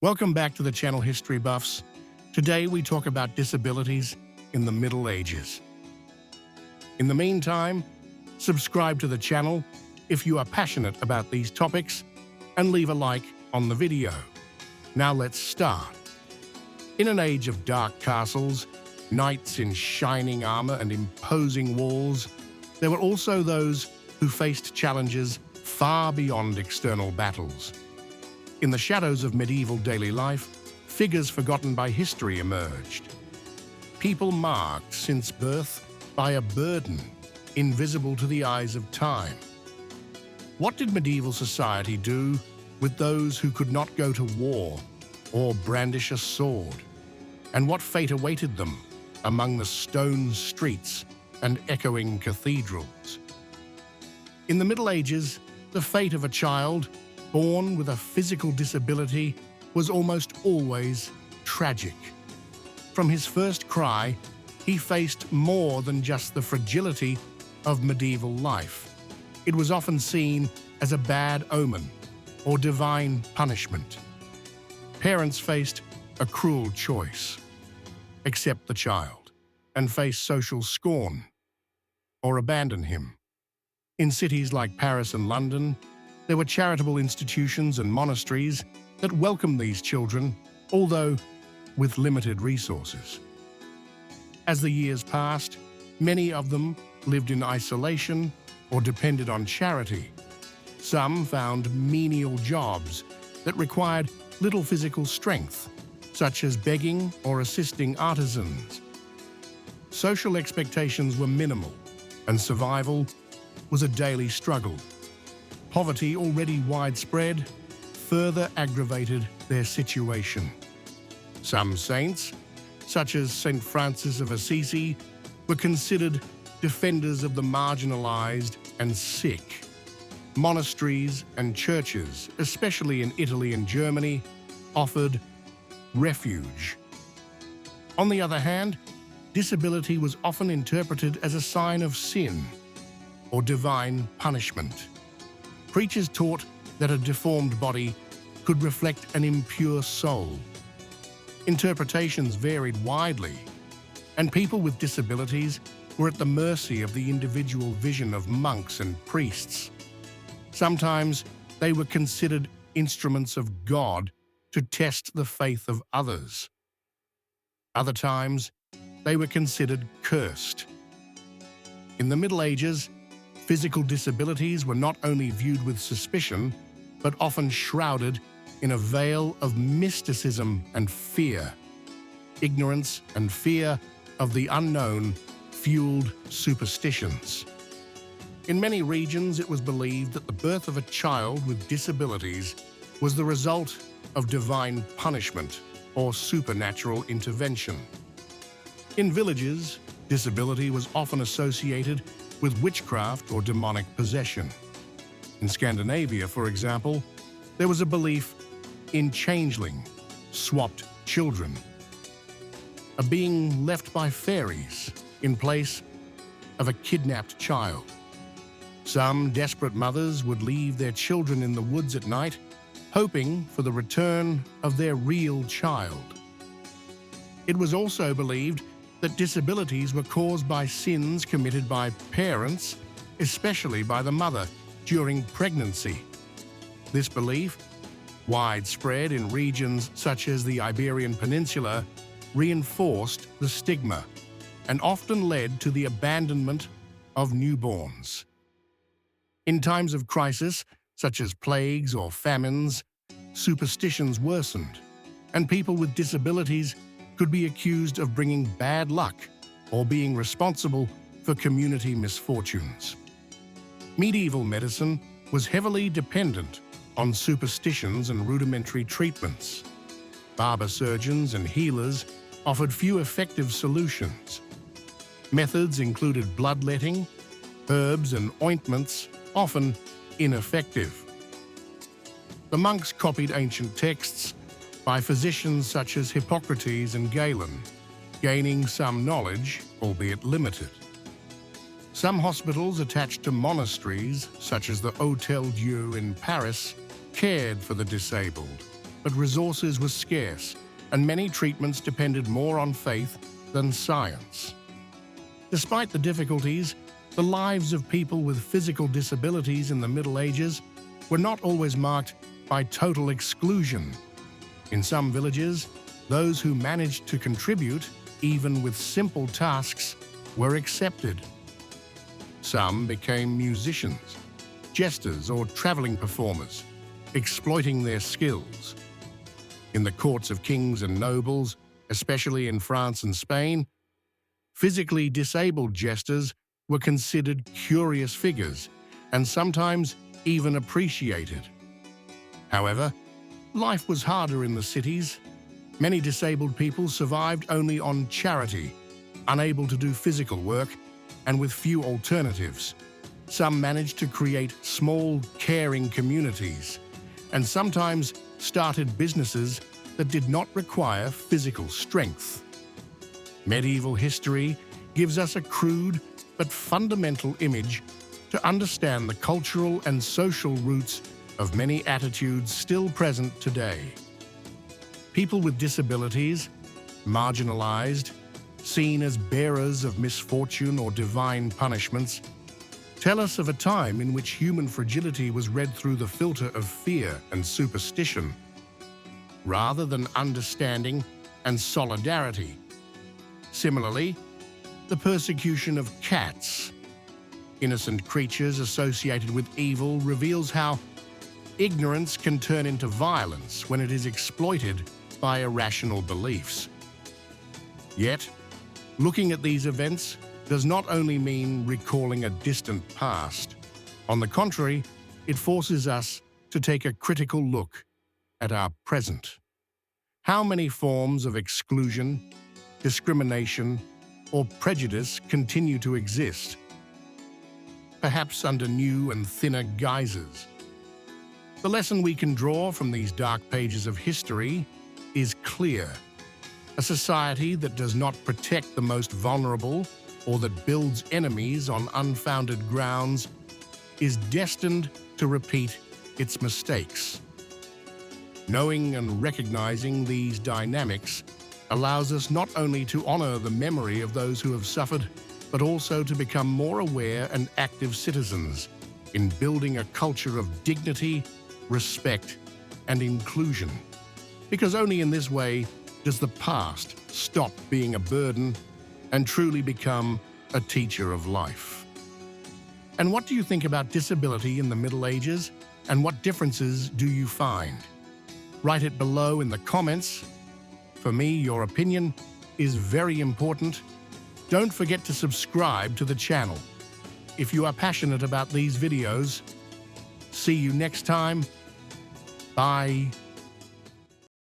Welcome back to the channel History Buffs. Today we talk about disabilities in the Middle Ages. In the meantime, subscribe to the channel if you are passionate about these topics and leave a like on the video. Now let's start. In an age of dark castles, knights in shining armor and imposing walls, there were also those who faced challenges far beyond external battles. In the shadows of medieval daily life, figures forgotten by history emerged. People marked since birth by a burden invisible to the eyes of time. What did medieval society do with those who could not go to war or brandish a sword? And what fate awaited them among the stone streets and echoing cathedrals? In the Middle Ages, the fate of a child born with a physical disability was almost always tragic. From his first cry, he faced more than just the fragility of medieval life. It was often seen as a bad omen or divine punishment. Parents faced a cruel choice: accept the child and face social scorn, or abandon him. In cities like Paris and London, there were charitable institutions and monasteries that welcomed these children, although with limited resources. As the years passed, many of them lived in isolation or depended on charity. Some found menial jobs that required little physical strength, such as begging or assisting artisans. Social expectations were minimal, and survival was a daily struggle. Poverty, already widespread, further aggravated their situation. Some saints, such as St. Francis of Assisi, were considered defenders of the marginalized and sick. Monasteries and churches, especially in Italy and Germany, offered refuge. On the other hand, disability was often interpreted as a sign of sin or divine punishment. Preachers taught that a deformed body could reflect an impure soul. Interpretations varied widely, and people with disabilities were at the mercy of the individual vision of monks and priests. Sometimes they were considered instruments of God to test the faith of others. Other times, they were considered cursed. In the Middle Ages, physical disabilities were not only viewed with suspicion, but often shrouded in a veil of mysticism and fear. Ignorance and fear of the unknown fueled superstitions. In many regions, it was believed that the birth of a child with disabilities was the result of divine punishment or supernatural intervention. In villages, disability was often associated with witchcraft or demonic possession. In Scandinavia, for example, there was a belief in changeling, swapped children, a being left by fairies in place of a kidnapped child. Some desperate mothers would leave their children in the woods at night, hoping for the return of their real child. It was also believed that disabilities were caused by sins committed by parents, especially by the mother, during pregnancy. This belief, widespread in regions such as the Iberian Peninsula, reinforced the stigma and often led to the abandonment of newborns. In times of crisis, such as plagues or famines, superstitions worsened, and people with disabilities could be accused of bringing bad luck or being responsible for community misfortunes. Medieval medicine was heavily dependent on superstitions and rudimentary treatments. Barber surgeons and healers offered few effective solutions. Methods included bloodletting, herbs and ointments, often ineffective. The monks copied ancient texts by physicians such as Hippocrates and Galen, gaining some knowledge, albeit limited. Some hospitals attached to monasteries, such as the Hôtel Dieu in Paris, cared for the disabled, but resources were scarce, and many treatments depended more on faith than science. Despite the difficulties, the lives of people with physical disabilities in the Middle Ages were not always marked by total exclusion. In some villages, those who managed to contribute, even with simple tasks, were accepted. Some became musicians, jesters, or traveling performers, exploiting their skills. In the courts of kings and nobles, especially in France and Spain, physically disabled jesters were considered curious figures and sometimes even appreciated. However, life was harder in the cities. Many disabled people survived only on charity, unable to do physical work, and with few alternatives. Some managed to create small, caring communities, and sometimes started businesses that did not require physical strength. Medieval history gives us a crude but fundamental image to understand the cultural and social roots of many attitudes still present today. People with disabilities, marginalized, seen as bearers of misfortune or divine punishments, tell us of a time in which human fragility was read through the filter of fear and superstition, rather than understanding and solidarity. Similarly, the persecution of cats, innocent creatures associated with evil, reveals how ignorance can turn into violence when it is exploited by irrational beliefs. Yet, looking at these events does not only mean recalling a distant past. On the contrary, it forces us to take a critical look at our present. How many forms of exclusion, discrimination, or prejudice continue to exist, perhaps under new and thinner guises? The lesson we can draw from these dark pages of history is clear. A society that does not protect the most vulnerable or that builds enemies on unfounded grounds is destined to repeat its mistakes. Knowing and recognizing these dynamics allows us not only to honor the memory of those who have suffered, but also to become more aware and active citizens in building a culture of dignity, respect, and inclusion. Because only in this way does the past stop being a burden and truly become a teacher of life. And what do you think about disability in the Middle Ages, and what differences do you find? Write it below in the comments. For me, your opinion is very important. Don't forget to subscribe to the channel if you are passionate about these videos. See you next time. Bye.